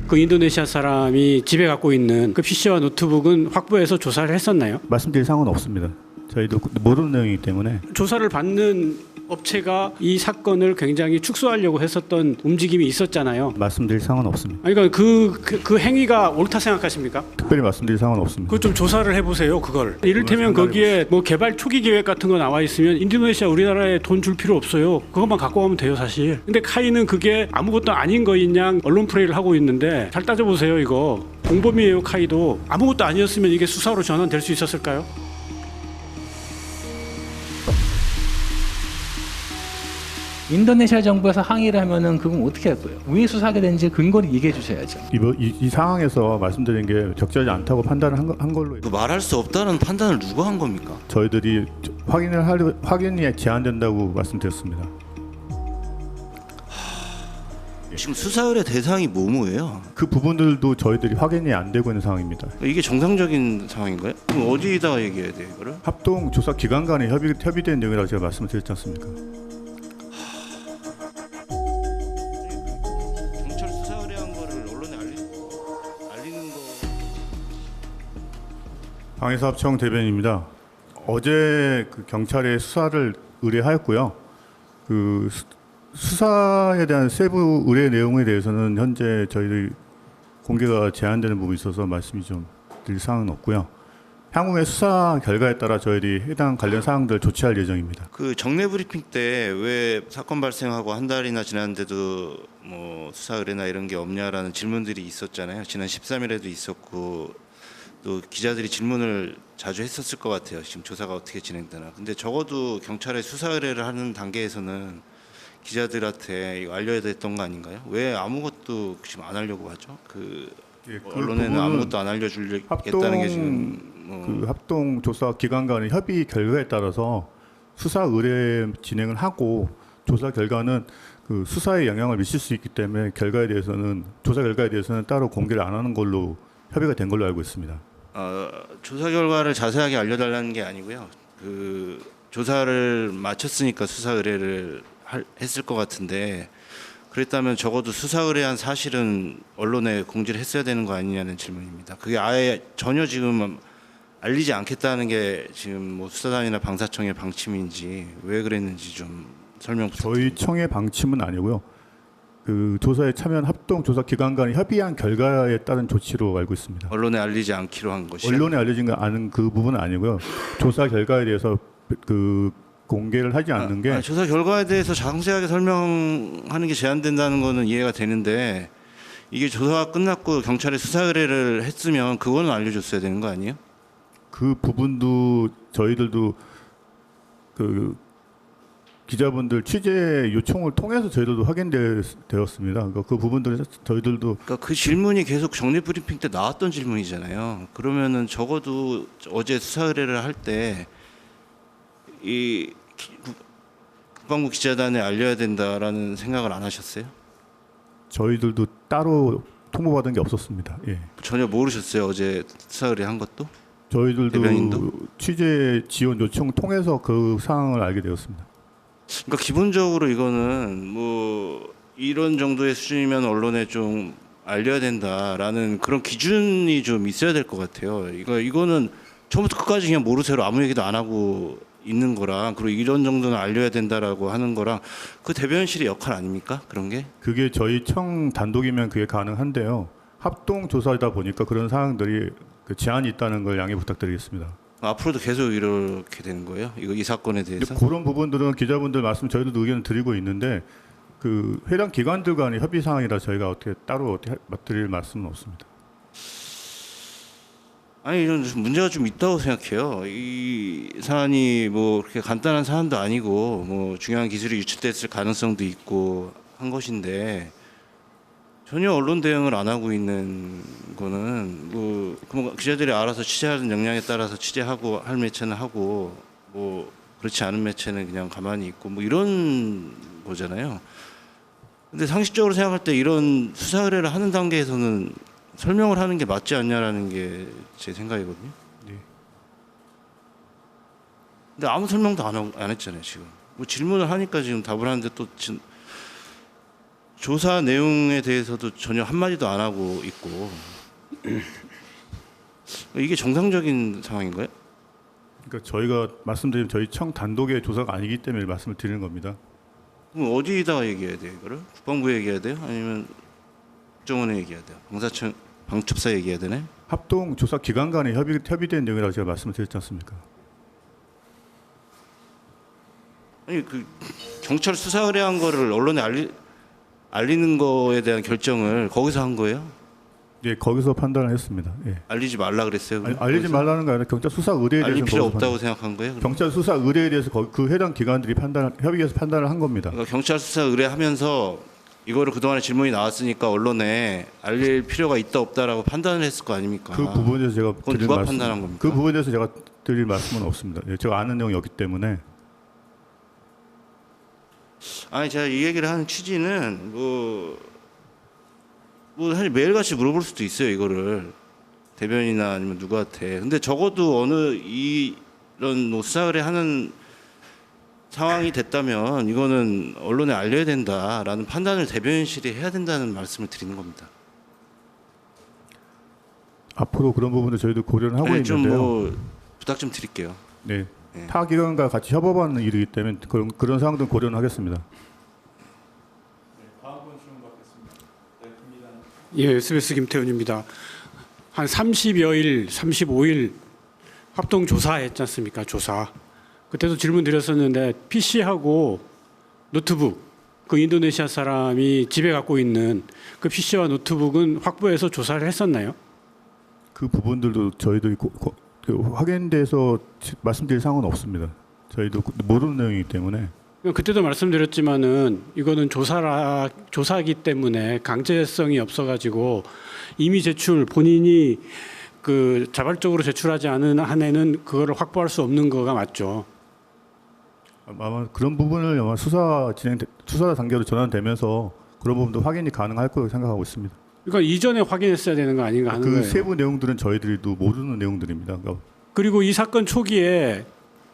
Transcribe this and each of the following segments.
그 인도네시아 사람이 집에 갖고 있는 그 PC와 노트북은 확보해서 조사를 했었나요? 말씀드릴 사항은 없습니다. 저희도 모르는 내용이기 때문에. 조사를 받는 업체가 이 사건을 굉장히 축소하려고 했었던 움직임이 있었잖아요. 말씀드릴 사항은 없습니다. 아니, 그러니까 그 행위가 옳다 생각하십니까? 특별히 말씀드릴 사항은 없습니다. 그거 좀 조사를 해보세요. 그걸. 이를테면 거기에 뭐 개발 초기 계획 같은 거 나와 있으면 인도네시아 우리나라에 돈 줄 필요 없어요. 그것만 갖고 가면 돼요, 사실. 근데 카이는 그게 아무것도 아닌 거인 양 언론 플레이를 하고 있는데 잘 따져보세요, 이거. 공범이에요, 카이도. 아무것도 아니었으면 이게 수사로 전환될 수 있었을까요? 인도네시아 정부에서 항의를 하면은 그건 어떻게 할 거예요? 왜 수사하게 된지 근거를 얘기해 주셔야죠. 이 상황에서 말씀드린 게 적절하지 않다고 판단을 한 걸로 그 말할 수 없다는 판단을 누가 한 겁니까? 저희들이 확인이 제한된다고 말씀드렸습니다. 지금 수사 의뢰 대상이 뭐뭐예요? 그 부분들도 저희들이 확인이 안 되고 있는 상황입니다. 이게 정상적인 상황인가요? 그럼 어디다가 얘기해야 돼요, 이거를? 합동 조사 기관 간에 협의된 내용이라고 제가 말씀을 드렸지 않습니까? 경찰 수사 의뢰한 거를 언론에 알리는 거. 방위사업청 대변인입니다. 어제 그 경찰에 수사를 의뢰하였고요. 그 수사에 대한 세부 의뢰 내용에 대해서는 현재 저희들이 공개가 제한되는 부분이 있어서 말씀이 좀 드릴 사항은 없고요. 향후의 수사 결과에 따라 저희들이 해당 관련 사항들 조치할 예정입니다. 그 정례 브리핑 때 왜 사건 발생하고 한 달이나 지났는데도 뭐 수사 의뢰나 이런 게 없냐라는 질문들이 있었잖아요. 지난 13일에도 있었고 또 기자들이 질문을 자주 했었을 것 같아요. 지금 조사가 어떻게 진행되나. 근데 적어도 경찰에 수사 의뢰를 하는 단계에서는 기자들한테 이거 알려야 됐던 거 아닌가요? 왜 아무것도 지금 안 하려고 하죠? 그 언론에는 아무것도 안 알려주겠다는 게 지금 그 합동 조사 기관 간의 협의 결과에 따라서 수사 의뢰 진행을 하고 조사 결과는 그 수사에 영향을 미칠 수 있기 때문에 조사 결과에 대해서는 따로 공개를 안 하는 걸로 협의가 된 걸로 알고 있습니다. 조사 결과를 자세하게 알려달라는 게 아니고요. 그 조사를 마쳤으니까 수사 의뢰를 했을 것 같은데 그랬다면 적어도 수사 의뢰한 사실은 언론에 공지를 했어야 되는 거 아니냐는 질문입니다. 그게 아예 전혀 지금 알리지 않겠다는 게 지금 뭐 수사단이나 방사청의 방침인지 왜 그랬는지 좀 설명 부탁드립니다. 저희 청의 방침은 아니고요. 그 조사에 참여한 합동 조사 기관 간이 협의한 결과에 따른 조치로 알고 있습니다. 언론에 알리지 않기로 한 것이요? 언론에 알려진 않은 그 부분은 아니고요. 조사 결과에 대해서 그 공개를 하지 않는 게 조사 결과에 대해서 상세하게 설명하는 게 제한된다는 거는 이해가 되는데 이게 조사가 끝났고 경찰에 수사 의뢰를 했으면 그거는 알려줬어야 되는 거 아니에요? 그 부분도 저희들도 그 기자분들 취재 요청을 통해서 저희들도 확인되었습니다. 그러니까 그 부분들 저희들도 그러니까 그 질문이 계속 정례 브리핑 때 나왔던 질문이잖아요. 그러면은 적어도 어제 수사 의뢰를 할 때 이 국방부 기자단에 알려야 된다라는 생각을 안 하셨어요? 저희들도 따로 통보받은 게 없었습니다. 예. 전혀 모르셨어요? 어제 수사 의뢰한 것도? 저희들도 대변인도? 취재 지원 요청 통해서 그 상황을 알게 되었습니다. 그러니까 기본적으로 이거는 뭐 이런 정도의 수준이면 언론에 좀 알려야 된다라는 그런 기준이 좀 있어야 될 것 같아요. 이거는 처음부터 끝까지 그냥 모르쇠로 아무 얘기도 안 하고 있는 거랑 그리고 이런 정도는 알려야 된다라고 하는 거랑 그 대변인실의 역할 아닙니까? 그런 게? 그게 저희 청 단독이면 그게 가능한데요. 합동 조사이다 보니까 그런 사항들이 그 제한이 있다는 걸 양해 부탁드리겠습니다. 앞으로도 계속 이렇게 되는 거예요? 이 사건에 대해서? 그런 부분들은 기자분들 말씀 저희도 의견을 드리고 있는데 그 해당 기관들 간의 협의 사항이라 저희가 따로 드릴 말씀은 없습니다. 아니 이런 문제가 좀 있다고 생각해요. 이 사안이 뭐 그렇게 간단한 사안도 아니고 뭐 중요한 기술이 유출됐을 가능성도 있고 한 것인데 전혀 언론 대응을 안 하고 있는 거는 뭐 그럼 기자들이 알아서 취재하는 역량에 따라서 취재하고 할 매체는 하고 뭐 그렇지 않은 매체는 그냥 가만히 있고 뭐 이런 거잖아요. 근데 상식적으로 생각할 때 이런 수사 의뢰를 하는 단계에서는 설명을 하는 게 맞지 않냐라는 게 제 생각이거든요. 네. 근데 아무 설명도 안 했잖아요 지금. 뭐 질문을 하니까 지금 답을 하는데 또 조사 내용에 대해서도 전혀 한마디도 안 하고 있고 이게 정상적인 상황인가요? 그러니까 저희가 말씀드린 저희 청 단독의 조사가 아니기 때문에 말씀을 드리는 겁니다. 그럼 어디다가 얘기해야 돼요? 이거를 국방부에 얘기해야 돼요? 아니면 국정원에 얘기해야 돼요? 방첩사에 얘기해야 되네? 합동 조사 기관 간에 협의된 내용이라고 제가 말씀을 드렸지 않습니까? 아니 그 경찰 수사 의뢰한 거를 언론에 알리는 거에 대한 결정을 거기서 한 거예요? 예, 거기서 판단을 했습니다. 예. 알리지 말라 그랬어요? 그럼? 알리지 거기서? 말라는 거 아니라 경찰 수사 의뢰에 대해서 알릴 필요 없다고 생각한 거예요? 그럼? 경찰 수사 의뢰에 대해서 그 해당 기관들이 협의해서 판단을 한 겁니다. 그러니까 경찰 수사 의뢰하면서 이거를 그동안에 질문이 나왔으니까 언론에 알릴 필요가 있다 없다라고 판단을 했을 거 아닙니까? 그 부분에 대해서 제가 그건 드릴 누가 말씀, 판단한 겁니까? 그 부분에 대해서 제가 드릴 말씀은 없습니다. 예, 제가 아는 내용이 없기 때문에. 아니 제가 이 얘기를 하는 취지는 뭐 사실 매일같이 물어볼 수도 있어요 이거를 대변이나 아니면 누구한테. 근데 적어도 이런 뭐 수사 의뢰하는 상황이 됐다면 이거는 언론에 알려야 된다라는 판단을 대변인실이 해야 된다는 말씀을 드리는 겁니다. 앞으로 그런 부분도 저희도 고려를 하고 네, 있는데요. 좀뭐 부탁 좀 드릴게요. 네. 네. 타 기관과 같이 협업하는 일이기 때문에 그런 사항들은 고려는 하겠습니다. 예, SBS 김태훈입니다. 한 30여일, 35일 합동 조사했지 않습니까? 조사. 그때도 질문 드렸었는데 PC하고 노트북, 그 인도네시아 사람이 집에 갖고 있는 그 PC와 노트북은 확보해서 조사를 했었나요? 그 부분들도 저희들이 확인돼서 말씀드릴 사항은 없습니다. 저희도 모르는 내용이기 때문에. 그때도 말씀드렸지만은 이거는 조사기 때문에 강제성이 없어가지고 이미 본인이 그 자발적으로 제출하지 않은 한에는 그거를 확보할 수 없는 거가 맞죠. 아마 그런 부분을 아마 수사 단계로 전환되면서 그런 부분도 확인이 가능할 거라고 생각하고 있습니다. 그러니까 이전에 확인했어야 되는 거 아닌가 하는 그 거예요. 세부 내용들은 저희들도 모르는 내용들입니다. 그러니까 그리고 이 사건 초기에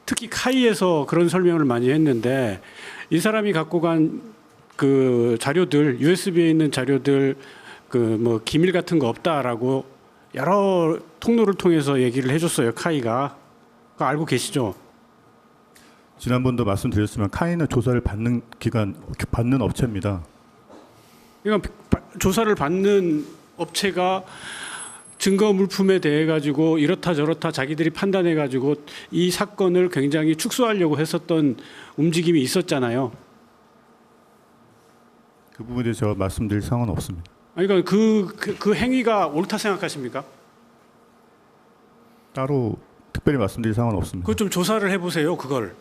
특히 카이에서 그런 설명을 많이 했는데 이 사람이 갖고 간 그 자료들, USB에 있는 자료들 그 뭐 기밀 같은 거 없다라고 여러 통로를 통해서 얘기를 해줬어요. 카이가. 그거 알고 계시죠? 지난번도 말씀드렸지만 카이는 조사를 받는 업체입니다. 그러니까 조사를 받는 업체가 증거 물품에 대해 가지고 이렇다 저렇다 자기들이 판단해 가지고 이 사건을 굉장히 축소하려고 했었던 움직임이 있었잖아요. 그 부분에 대해서 제가 말씀드릴 사항은 없습니다. 아니, 그러니까 그 행위가 옳다 생각하십니까? 따로 특별히 말씀드릴 사항은 없습니다. 그거 좀 조사를 해보세요. 그걸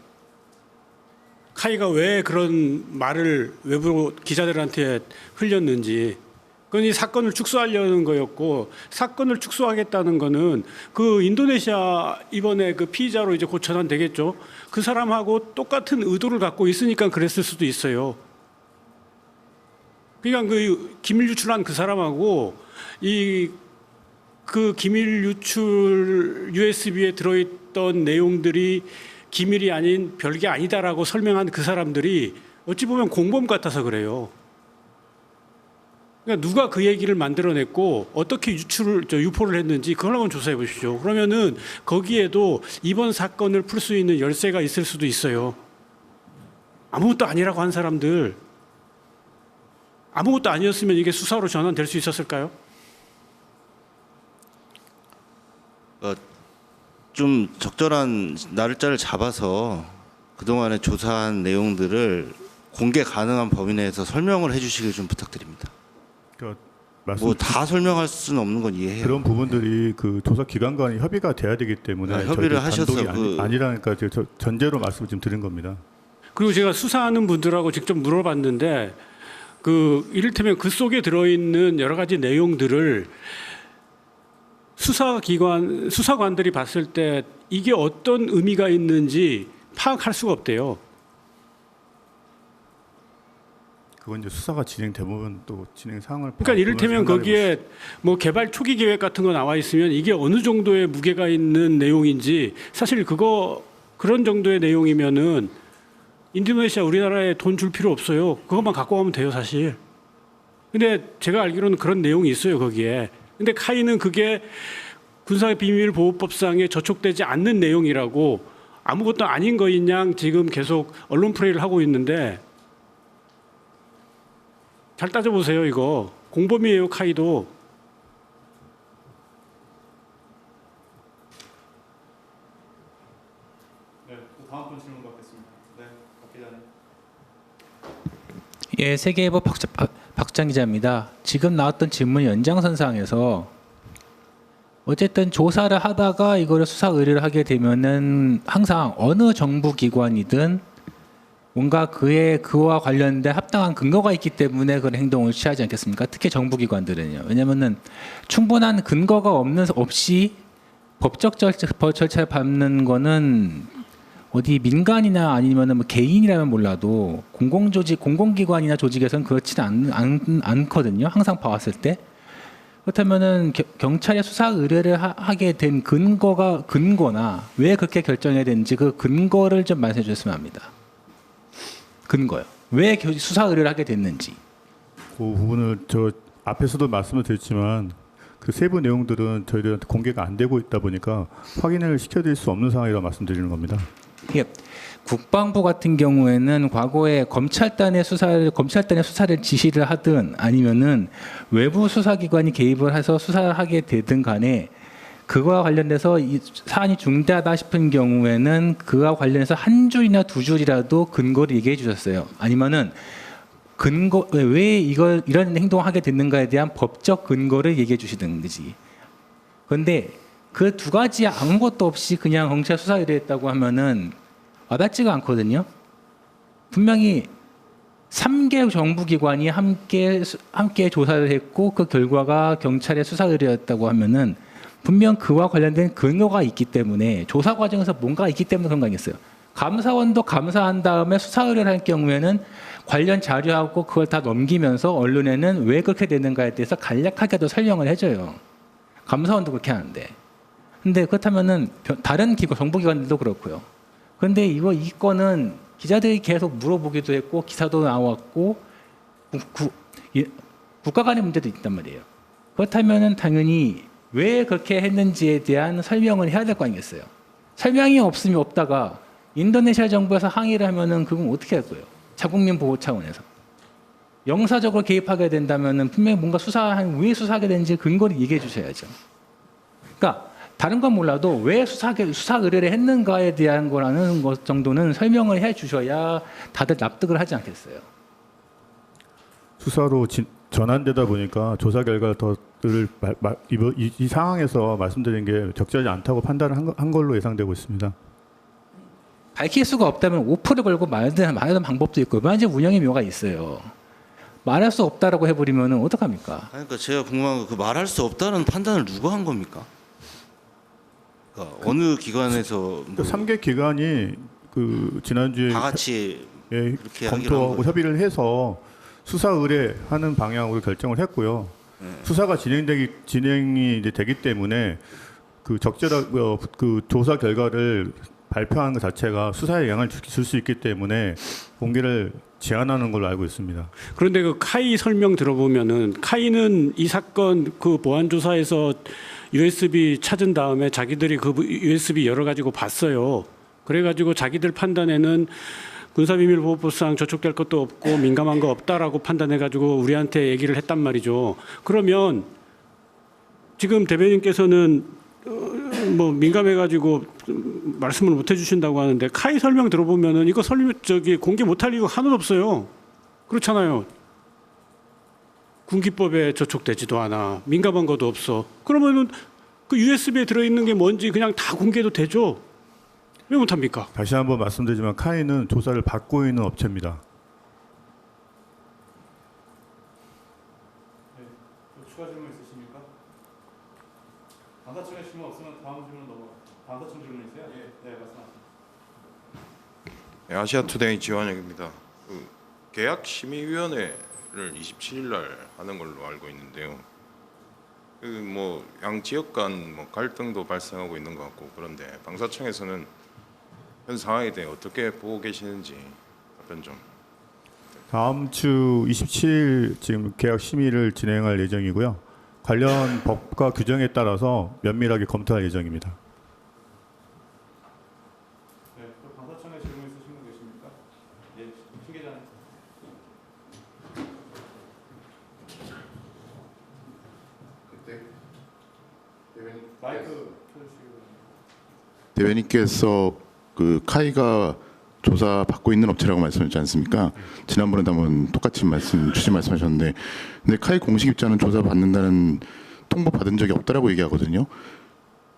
카이가 왜 그런 말을 외부 기자들한테 흘렸는지. 그건 이 사건을 축소하려는 거였고, 사건을 축소하겠다는 거는 그 인도네시아 이번에 그 피의자로 이제 곧 전환되겠죠. 그 사람하고 똑같은 의도를 갖고 있으니까 그랬을 수도 있어요. 그러니까 그 기밀 유출한 그 사람하고 그 기밀 유출 USB에 들어있던 내용들이 기밀이 아닌 별게 아니다라고 설명한 그 사람들이 어찌 보면 공범 같아서 그래요. 그러니까 누가 그 얘기를 만들어냈고 어떻게 유포를 했는지 그걸 한번 조사해 보십시오. 그러면은 거기에도 이번 사건을 풀 수 있는 열쇠가 있을 수도 있어요. 아무것도 아니라고 한 사람들, 아무것도 아니었으면 이게 수사로 전환될 수 있었을까요? 좀 적절한 날짜를 잡아서 그동안에 조사한 내용들을 공개 가능한 범위 내에서 설명을 해주시길 좀 부탁드립니다. 그러니까 뭐 다 설명할 수는 없는 건 이해해요. 그런 부분들이 그 조사 기관 간이 협의가 돼야 되기 때문에 협의를 저희들 하셔서 단독이 아니라니까 제가 전제로 말씀을 좀 드린 겁니다. 그리고 제가 수사하는 분들하고 직접 물어봤는데 그 이를테면 그 속에 들어있는 여러 가지 내용들을 수사관들이 봤을 때 이게 어떤 의미가 있는지 파악할 수가 없대요. 그건 이제 수사가 진행되면 또 진행 상황을 그러니까 이를테면 거기에 뭐 개발 초기 계획 같은 거 나와 있으면 이게 어느 정도의 무게가 있는 내용인지 사실 그런 정도의 내용이면은 인도네시아 우리나라에 돈 줄 필요 없어요. 그것만 갖고 가면 돼요, 사실. 근데 제가 알기로는 그런 내용이 있어요 거기에. 근데 카이는 그게 군사비밀보호법상에 저촉되지 않는 내용이라고 아무것도 아닌 거인 양 지금 계속 언론 플레이를 하고 있는데 잘 따져보세요 이거. 공범이에요 카이도. 네, 다음 분 질문 받겠습니다. 네, 박 기자님. 예, 세계일보 박장 기자입니다. 지금 나왔던 질문 연장선상에서 어쨌든 조사를 하다가 이거를 수사 의뢰를 하게 되면은 항상 어느 정부 기관이든 뭔가 그와 관련된 합당한 근거가 있기 때문에 그런 행동을 취하지 않겠습니까? 특히 정부 기관들은요. 왜냐면은 충분한 근거가 없이 법적 절차를 밟는 거는 어디 민간이나 아니면은 뭐 개인이라면 몰라도 공공조직, 공공기관이나 조직에서는 그렇지는 않거든요. 항상 봐왔을 때. 그렇다면은 경찰에 수사 의뢰를 하게 된 근거나 왜 그렇게 결정해야 되는지 그 근거를 좀 말씀해 주셨으면 합니다. 근거요. 왜 수사 의뢰를 하게 됐는지. 그 부분을 저 앞에서도 말씀을 드렸지만 그 세부 내용들은 저희들한테 공개가 안 되고 있다 보니까 확인을 시켜드릴 수 없는 상황이라 말씀드리는 겁니다. 예. 국방부 같은 경우에는 과거에 검찰단의 수사를 지시를 하든 아니면은 외부 수사기관이 개입을 해서 수사를 하게 되든 간에 그거와 관련돼서 이 사안이 중대하다 싶은 경우에는 그와 관련해서 한 줄이나 두 줄이라도 근거를 얘기해 주셨어요. 아니면은 근거 왜 이런 행동을 하게 됐는가에 대한 법적 근거를 얘기해 주시든지. 그런데 그 두 가지 아무것도 없이 그냥 경찰 수사 의뢰했다고 하면은 와닿지가 않거든요. 분명히 3개 정부기관이 함께 조사를 했고 그 결과가 경찰의 수사 의뢰였다고 하면은 분명 그와 관련된 근거가 있기 때문에 조사 과정에서 뭔가 있기 때문에 그런 거 아니겠어요. 감사원도 감사한 다음에 수사 의뢰를 할 경우에는 관련 자료하고 그걸 다 넘기면서 언론에는 왜 그렇게 되는가에 대해서 간략하게도 설명을 해줘요. 감사원도 그렇게 하는데. 근데 그렇다면은 다른 정부기관들도 그렇고요. 그런데 이 건은 기자들이 계속 물어보기도 했고 기사도 나왔고 국가 간의 문제도 있단 말이에요. 그렇다면은 당연히 왜 그렇게 했는지에 대한 설명을 해야 될 거 아니겠어요. 설명이 없다가 인도네시아 정부에서 항의를 하면은 그건 어떻게 할 거예요. 자국민 보호 차원에서. 영사적으로 개입하게 된다면은 분명히 뭔가 왜 수사하게 되는지 근거를 얘기해 주셔야죠. 그러니까 다른 건 몰라도 왜 수사 의뢰를 했는가에 대한 거라는 것 정도는 설명을 해 주셔야 다들 납득을 하지 않겠어요. 수사로 전환되다 보니까 조사 결과를 이 상황에서 말씀드린 게 적절하지 않다고 판단을 한 걸로 예상되고 있습니다. 밝힐 수가 없다면 오프를 걸고 말하는 방법도 있고 여러 가지 운영의 묘가 있어요. 말할 수 없다라고 해버리면 어떡합니까? 그러니까 제가 궁금한 거 그 말할 수 없다는 판단을 누가 한 겁니까? 그러니까 어느 기관에서 뭐 3개 기관이 그 지난주에 다 같이 그렇게 검토하고 협의를 해서 수사 의뢰하는 방향으로 결정을 했고요. 수사가 진행이 이제 되기 때문에 그 적절한 그 조사 결과를 발표하는 것 자체가 수사에 영향을 줄 수 있기 때문에 공개를 제한하는 걸로 알고 있습니다. 그런데 그 카이 설명 들어보면은 카이는 이 사건 그 보안 조사에서 USB 찾은 다음에 자기들이 그 USB 열어 가지고 봤어요. 그래가지고 자기들 판단에는 군사비밀보호법상 저촉될 것도 없고 민감한 거 없다라고 판단해가지고 우리한테 얘기를 했단 말이죠. 그러면 지금 대변인께서는 뭐 민감해가지고 말씀을 못 해주신다고 하는데 카이 설명 들어보면은 이거 공개 못할 이유가 하나도 없어요. 그렇잖아요. 군기법에 저촉되지도 않아. 민감한 것도 없어. 그러면은 그 USB에 들어있는 게 뭔지 그냥 다 공개도 되죠. 왜 못합니까? 다시 한번 말씀드리지만 카이는 조사를 받고 있는 업체입니다. 네, 추가 질문 있으십니까? 방사청에 질문 없으면 다음 질문 넘어가요. 방사청 질문 있어요? 네, 말씀하세요. 네, 아시아투데이 지원혁입니다. 그 계약심의위원회를 27일 날 하는 걸로 알고 있는데요. 그 뭐 양 지역 간 뭐 갈등도 발생하고 있는 것 같고 그런데 방사청에서는 현 상황에 대해 어떻게 보고 계시는지 답변 좀. 다음 주 27일 지금 계약 심의를 진행할 예정이고요. 관련 법과 규정에 따라서 면밀하게 검토할 예정입니다. 네, 또 방사청에 질문 있으신 분 계십니까? 예, 신 기자님. 마이크 켜주시기 바랍니다. 대변인께서 그 카이가 조사 받고 있는 업체라고 말씀하셨지 않습니까? 지난번에도 한번 똑같이 취지 말씀하셨는데, 근데 카이 공식 입장은 조사 받는다는 통보 받은 적이 없다라고 얘기하거든요.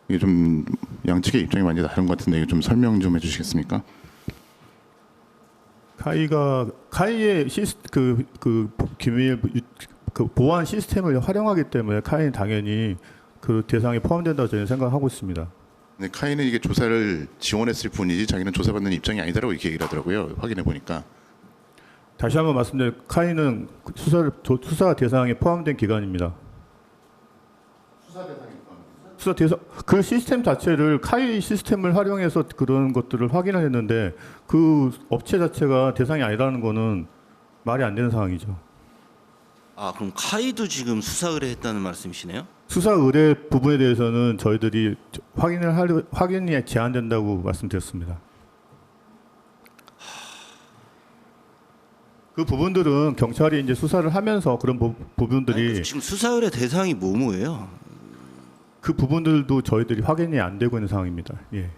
이게 좀 양측의 입장이 많이 다른 것 같은데 이거 좀 설명 좀 해주시겠습니까? 카이의 기밀 그 보안 시스템을 활용하기 때문에 카이는 당연히 그 대상에 포함된다고 저는 생각하고 있습니다. 근데 카이는 이게 조사를 지원했을 뿐이지 자기는 조사받는 입장이 아니다라고 이렇게 얘기를 하더라고요. 확인해 보니까. 다시 한번 말씀드리면 카이는 수사 대상에 포함된 기관입니다. 수사 대상 그 시스템 자체를 카이 시스템을 활용해서 그런 것들을 확인을 했는데 그 업체 자체가 대상이 아니라는 거는 말이 안 되는 상황이죠. 아 그럼 카이도 지금 수사 의뢰했다는 말씀이시네요? 수사 의뢰 부분에 대해서는 저희들이 확인이 제한된다고 말씀드렸습니다. 그 부분들은 경찰이 이제 수사를 하면서 그런 부분들이 지금 수사 의뢰 대상이 뭐예요? 그 부분들도 저희들이 확인이 안 되고 있는 상황입니다. 예.